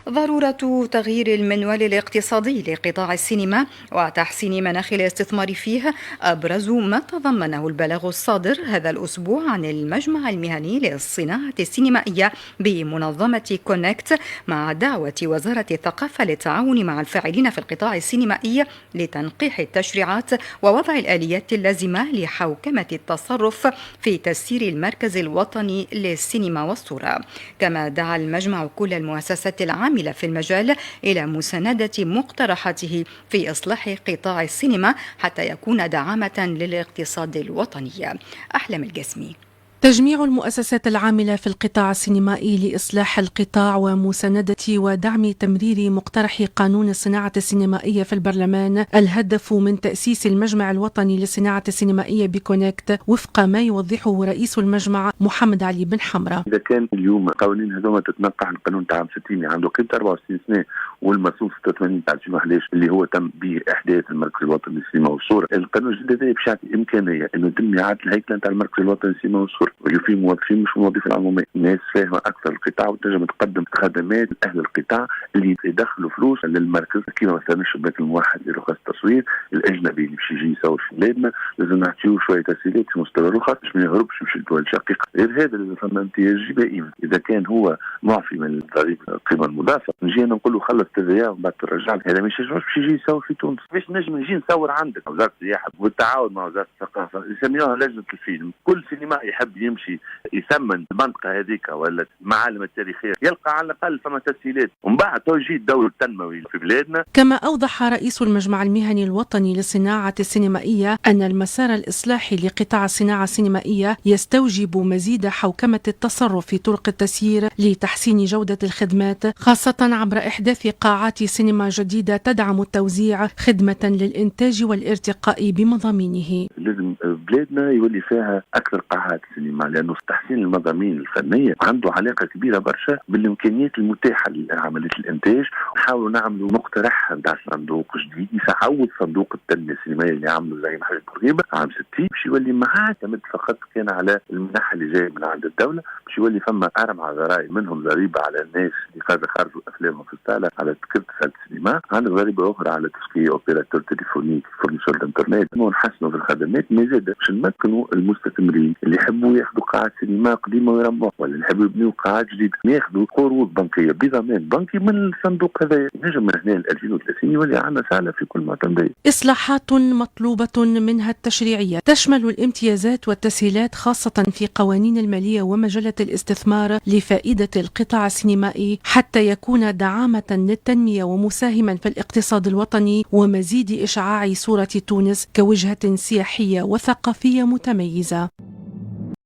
ضرورة تغيير المنوال الاقتصادي لقطاع السينما وتحسين مناخ الاستثمار فيه أبرز ما تضمنه البلاغ الصادر هذا الأسبوع عن المجمع المهني للصناعة السينمائية بمنظمة كونكت، مع دعوة وزارة الثقافة للتعاون مع الفاعلين في القطاع السينمائي لتنقيح التشريعات ووضع الآليات اللازمة لحوكمة التصرف في تسيير المركز الوطني للسينما والصورة. كما دعا المجمع كل المؤسسات العامة في المجال إلى مساندة مقترحاته في إصلاح قطاع السينما حتى يكون دعامة للاقتصاد الوطني. أحلام الجسمي. تجميع المؤسسات العاملة في القطاع السينمائي لإصلاح القطاع ومساندة ودعم تمرير مقترح قانون الصناعة السينمائية في البرلمان، الهدف من تأسيس المجمع الوطني للصناعة السينمائية بكونكت وفق ما يوضحه رئيس المجمع محمد علي بن حمرة. إذا كان اليوم قوانين هذوما تتنقح عن قانون عام 60 عنده قيمة 64 سنة والمرسوم 86 تاع 2011 اللي هو تم به إحداث المركز الوطني للسينما والصورة، القانون الجديد باش يعطي إمكانية إنه يتم إعادة الهيكلة نتاع المركز الوطني للسينما والصورة وفي موظفين مش موظفين عموميين، ناس فاهمه اكثر القطاع وتنجم تقدم خدمات لاهل القطاع اللي يدخلوا فلوس للمركز، كيما مثلا الشباك الموحد لرخص التصوير، الاجنبي اللي باش يجي يصور في بلادنا لازم نعطيوه شويه تسهيلات في مستوى الرخص باش ما يهربش يمشي لدول شقيقه، غير هذا لازم فما امتياز دائما، اذا كان هو معفي من ضريبه القيمه المضافه نجي نقول له خلص تي ومن بعد ترجع هذا مش باش يجي يصور في تونس، باش نجم نجي نصور عندك وزاره السياحه بالتعاون مع وزاره الثقافه يسميوها لجنه الفيلم، كل سينما يحب يمشي يسمن المنطقه هذيك ولا المعالم التاريخيه يلقى على الاقل فما تسهيلات ومن بعد توجيه الدور التنموي في بلادنا. كما اوضح رئيس المجمع المهني الوطني للصناعه السينمائيه ان المسار الاصلاحي لقطاع الصناعه السينمائيه يستوجب مزيد حوكمه التصرف في طرق التسيير لتحسين جوده الخدمات، خاصه عبر احداث قاعات سينما جديده تدعم التوزيع خدمه للانتاج والارتقاء بمضامينه. لازم بلادنا يولي فيها اكثر قاعات سينما لانه تحسين المضامين الفنيه عنده علاقه كبيره برشا بالامكانيات المتاحه لعمليه الانتاج. نحاولوا نعملوا مقترح نتاع صندوق جديد يعوض صندوق التنميه السينمائيه اللي عملوا زي محمد بورقيبه عام 60 باش يولي ما عاد يعتمد فقط كان على المنح اللي جايه من عند الدوله، باش يولي فما اربع ضرائب منهم ضريبه على الناس اللي خرجوا افلامهم في الساله على تكلفه السينما، عندك ضريبه اخرى على تسكي اوبيراتور تليفونيك فورنيسور الانترنت، ونحسنوا في الخدمات ما زاد باش نمكنوا المستثمرين اللي يحبوا ياخذوا قاعات سينما قديمه ويرموها ولا اللي يحبوا يبنيوا قاعات جديده ياخذوا قروض بنكيه بضمان بنكي من الصندوق هذا، نجم من هنا ل 2030 يولي عندنا سهله في كل معتمديه. اصلاحات مطلوبه منها التشريعيه تشمل الامتيازات والتسهيلات خاصه في قوانين الماليه ومجله الاستثمار لفائده القطاع السينمائي حتى يكون دعامه للتنميه ومساهما في الاقتصاد الوطني ومزيد اشعاع صوره تونس كوجهه سياحيه وثقافيه متميزه.